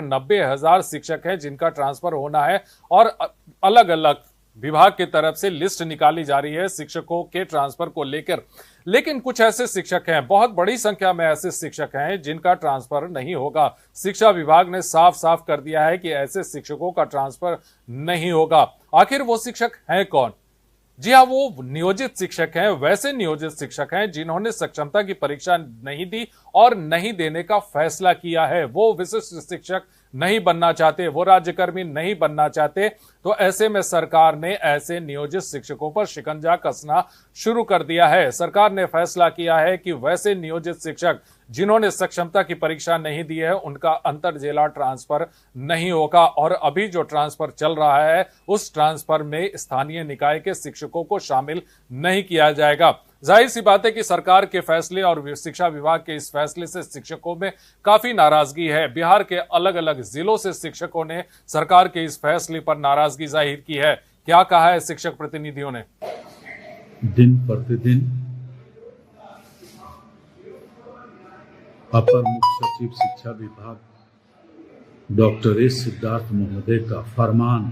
90,000 शिक्षक हैं जिनका ट्रांसफर होना है और अलग अलग विभाग की तरफ से लिस्ट निकाली जा रही है शिक्षकों के ट्रांसफर को लेकर। लेकिन कुछ ऐसे शिक्षक हैं, बहुत बड़ी संख्या में ऐसे शिक्षक हैं जिनका ट्रांसफर नहीं होगा। शिक्षा विभाग ने साफ साफ कर दिया है कि ऐसे शिक्षकों का ट्रांसफर नहीं होगा। आखिर वो शिक्षक हैं कौन? जी हाँ, वो नियोजित शिक्षक हैं। वैसे नियोजित शिक्षक हैं जिन्होंने सक्षमता की परीक्षा नहीं दी और नहीं देने का फैसला किया है। वो विशिष्ट शिक्षक नहीं बनना चाहते, वो राज्यकर्मी नहीं बनना चाहते। तो ऐसे में सरकार ने ऐसे नियोजित शिक्षकों पर शिकंजा कसना शुरू कर दिया है। सरकार ने फैसला किया है कि वैसे नियोजित शिक्षक जिन्होंने सक्षमता की परीक्षा नहीं दी है उनका अंतर जिला ट्रांसफर नहीं होगा। और अभी जो ट्रांसफर चल रहा है उस ट्रांसफर में स्थानीय निकाय के शिक्षकों को शामिल नहीं किया जाएगा। जाहिर सी बात है कि सरकार के फैसले और शिक्षा विभाग के इस फैसले से शिक्षकों में काफी नाराजगी है। बिहार के अलग अलग जिलों से शिक्षकों ने सरकार के इस फैसले पर नाराजगी जाहिर की है। क्या कहा है शिक्षक प्रतिनिधियों ने? दिन प्रतिदिन अपर मुख्य सचिव शिक्षा विभाग डॉक्टर एस सिद्धार्थ महोदय का फरमान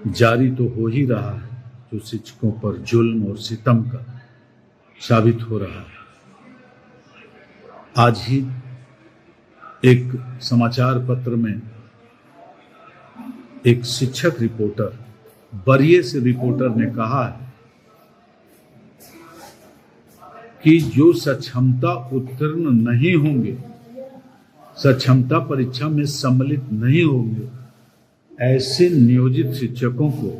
जारी तो हो ही रहा है, जो शिक्षकों पर जुल्म और सितम का साबित हो रहा है। आज ही एक समाचार पत्र में एक शिक्षक रिपोर्टर, वरीय से रिपोर्टर ने कहा है कि जो सक्षमता उत्तीर्ण नहीं होंगे, सक्षमता परीक्षा में सम्मिलित नहीं होंगे, ऐसे नियोजित शिक्षकों को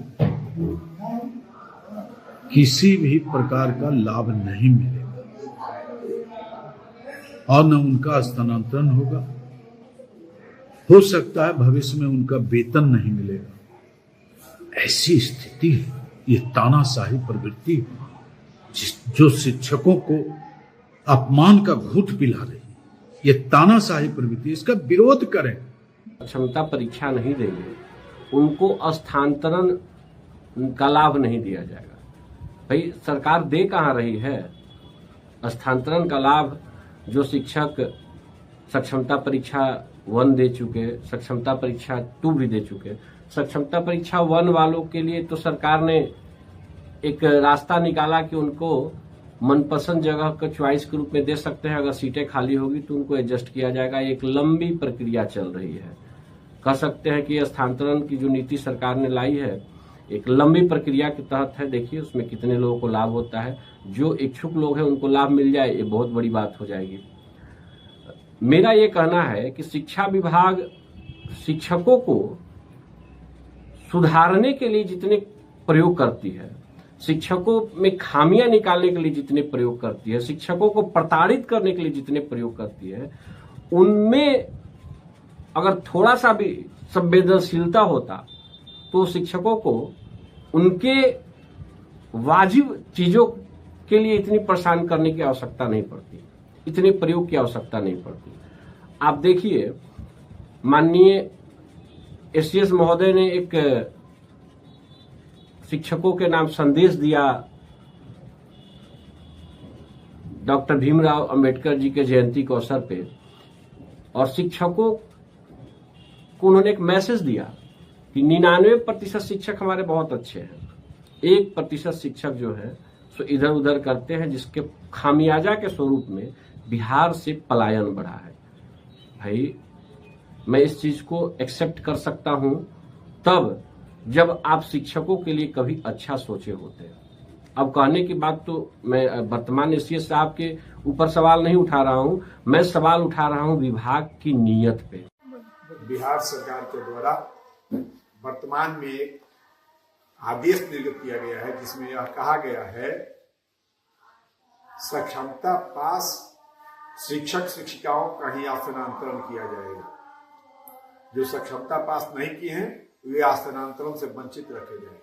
किसी भी प्रकार का लाभ नहीं मिलेगा और न उनका स्थानांतरण होगा। हो सकता है भविष्य में उनका वेतन नहीं मिलेगा। ऐसी स्थिति है, ये तानाशाही प्रवृत्ति है जो शिक्षकों को अपमान का घूंट पिला रही है। ये तानाशाही प्रवृत्ति, इसका विरोध करें। क्षमता परीक्षा नहीं देंगे उनको स्थानांतरण का लाभ नहीं दिया जाएगा। भाई सरकार दे कहाँ रही है स्थानांतरण का लाभ? जो शिक्षक सक्षमता परीक्षा 1 दे चुके, सक्षमता परीक्षा 2 भी दे चुके, सक्षमता परीक्षा 1 वालों के लिए तो सरकार ने एक रास्ता निकाला कि उनको मनपसंद जगह का चॉइस के रूप में दे सकते हैं। अगर सीटें खाली होगी तो उनको एडजस्ट किया जाएगा। एक लंबी प्रक्रिया चल रही है। कह सकते हैं कि स्थानांतरण की जो नीति सरकार ने लाई है एक लंबी प्रक्रिया के तहत है। देखिए उसमें कितने लोगों को लाभ होता है। जो इच्छुक लोग हैं उनको लाभ मिल जाए, ये बहुत बड़ी बात हो जाएगी। मेरा ये कहना है कि शिक्षा विभाग शिक्षकों को सुधारने के लिए जितने प्रयोग करती है, शिक्षकों में खामियां निकालने के लिए जितने प्रयोग करती है, शिक्षकों को प्रताड़ित करने के लिए जितने प्रयोग करती है, उनमें अगर थोड़ा सा भी संवेदनशीलता होता तो शिक्षकों को उनके वाजिब चीजों के लिए इतनी परेशान करने की आवश्यकता नहीं पड़ती, इतने प्रयोग की आवश्यकता नहीं पड़ती। आप देखिए माननीय एससीएस महोदय ने एक शिक्षकों के नाम संदेश दिया डॉक्टर भीमराव अंबेडकर जी के जयंती के अवसर पे, और शिक्षकों को उन्होंने एक मैसेज दिया कि 99% शिक्षक हमारे बहुत अच्छे हैं, 1% शिक्षक जो है सो इधर उधर करते हैं, जिसके खामियाजा के स्वरूप में बिहार से पलायन बढ़ा है। भाई मैं इस चीज को एक्सेप्ट कर सकता हूं तब जब आप शिक्षकों के लिए कभी अच्छा सोचे होते हैं। अब कहने की बात तो मैं वर्तमान एससीएस साहब के ऊपर सवाल नहीं उठा रहा हूं, मैं सवाल उठा रहा हूं विभाग की नीयत पे। बिहार सरकार के द्वारा वर्तमान में एक आदेश निर्गत किया गया है जिसमें यह कहा गया है सक्षमता पास शिक्षक शिक्षिकाओं का ही स्थानांतरण किया जाएगा। जो सक्षमता पास नहीं की हैं वे स्थानांतरण से वंचित रखे जाएंगे।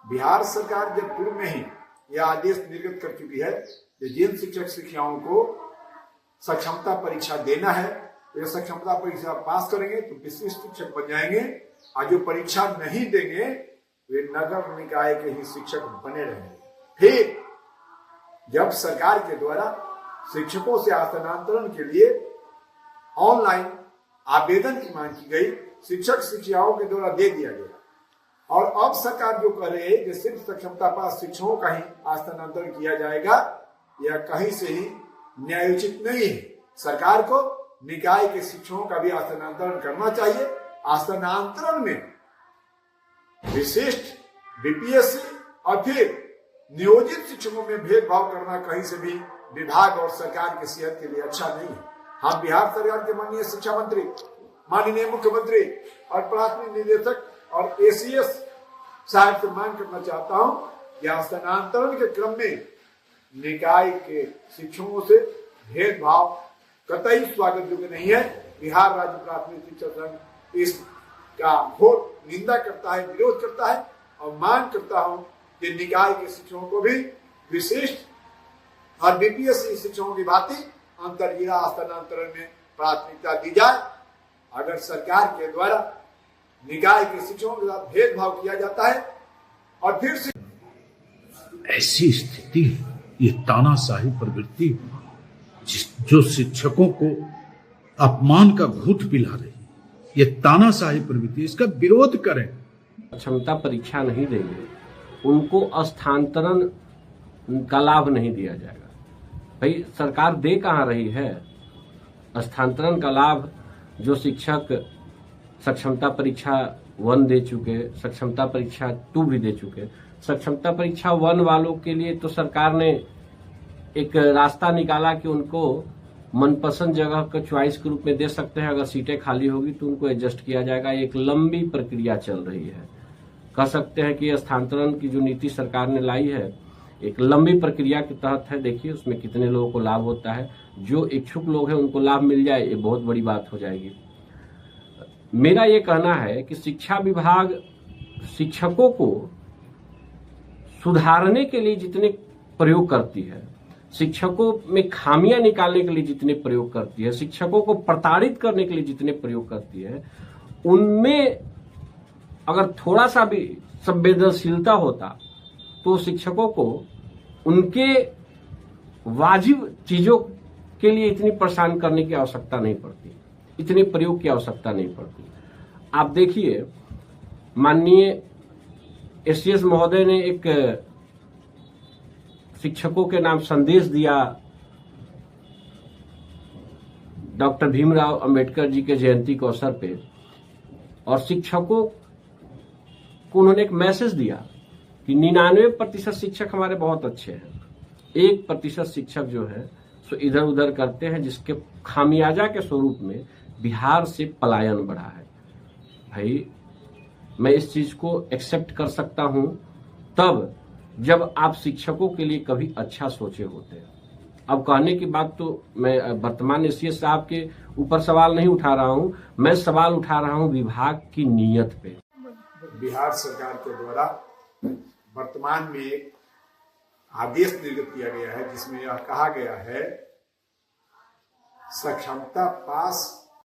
बिहार सरकार जब पूर्व में ही यह आदेश निर्गत कर चुकी है कि जिन शिक्षक शिक्षिकाओं को सक्षमता परीक्षा देना है वे सक्षमता परीक्षा पास करेंगे तो विशिष्ट शिक्षक बन जाएंगे, और जो परीक्षा नहीं देंगे वे नगर निकाय के ही शिक्षक बने रहेंगे। फिर जब सरकार के द्वारा शिक्षकों से स्थानांतरण के लिए ऑनलाइन आवेदन की मांग की गई, शिक्षक शिक्षिकाओं के द्वारा दे दिया गया। और अब सरकार जो कह रही है कि सिर्फ सक्षमता पास शिक्षकों का ही स्थानांतरण किया जाएगा, यह कहीं से ही न्यायोचित नहीं है। सरकार को निकाय के शिक्षकों का भी स्थानांतरण करना चाहिए। स्थानांतरण में विशिष्ट, बीपीएससी और फिर नियोजित शिक्षकों में भेदभाव करना कहीं से भी विभाग और सरकार की सेहत के लिए अच्छा नहीं है। हम बिहार सरकार के माननीय शिक्षा मंत्री, माननीय मुख्यमंत्री और प्राथमिक निदेशक और एसीएस साहब से मांग करना चाहता हूं कि स्थानांतरण के क्रम में निकाय के शिक्षकों से भेदभाव कतई स्वागत योग्य नहीं है। बिहार राज्य प्राथमिक शिक्षक संघ इसका घोर निंदा करता है, विरोध करता है और मांग करता हूं कि निकाय के शिक्षकों को भी विशिष्ट और बीपीएससी शिक्षकों की भांति अंतर जिला स्थानांतरण में प्राथमिकता दी जाए। अगर सरकार के द्वारा निकाय के शिक्षकों के साथ भेदभाव किया जाता है और फिर से ऐसी स्थिति, ये तानाशाही प्रवृत्ति जो शिक्षकों को अपमान का घूंट पिला रही, ये तानाशाही प्रवृत्ति, इसका विरोध करें। क्षमता परीक्षा नहीं देंगे उनको स्थानांतरण का लाभ नहीं दिया जाएगा। भाई सरकार दे कहाँ रही है स्थानांतरण का लाभ? जो शिक्षक सक्षमता परीक्षा 1 दे चुके, सक्षमता परीक्षा 2 भी दे चुके, सक्षमता परीक्षा 1 वालों के लिए तो सरकार ने एक रास्ता निकाला कि उनको मनपसंद जगह का चॉइस के रूप में दे सकते हैं। अगर सीटें खाली होगी तो उनको एडजस्ट किया जाएगा। एक लंबी प्रक्रिया चल रही है। कह सकते हैं कि स्थानांतरण की जो नीति सरकार ने लाई है एक लंबी प्रक्रिया के तहत है। देखिए उसमें कितने लोगों को लाभ होता है। जो इच्छुक लोग हैं उनको लाभ मिल जाए, ये बहुत बड़ी बात हो जाएगी। मेरा ये कहना है कि शिक्षा विभाग शिक्षकों को सुधारने के लिए जितने प्रयोग करती है, शिक्षकों में खामियां निकालने के लिए जितने प्रयोग करती है, शिक्षकों को प्रताड़ित करने के लिए जितने प्रयोग करती है, उनमें अगर थोड़ा सा भी संवेदनशीलता होता तो शिक्षकों को उनके वाजिब चीजों के लिए इतनी परेशान करने की आवश्यकता नहीं पड़ती, इतने प्रयोग की आवश्यकता नहीं पड़ती। आप देखिए माननीय एसीएस महोदय ने एक शिक्षकों के नाम संदेश दिया डॉक्टर भीमराव अंबेडकर जी के जयंती के अवसर पे, और शिक्षकों को उन्होंने एक मैसेज दिया कि 99% शिक्षक हमारे बहुत अच्छे हैं, 1% शिक्षक जो है सो इधर उधर करते हैं, जिसके खामियाजा के स्वरूप में बिहार से पलायन बढ़ा है। भाई मैं इस चीज को एक्सेप्ट कर सकता हूं तब जब आप शिक्षकों के लिए कभी अच्छा सोचे होते हैं। अब कहने की बात तो मैं वर्तमान एसीएस साहब के ऊपर सवाल नहीं उठा रहा हूं, मैं सवाल उठा रहा हूं विभाग की नीयत पे। बिहार सरकार के द्वारा वर्तमान में एक आदेश निर्गत किया गया है जिसमें यह कहा गया है सक्षमता पास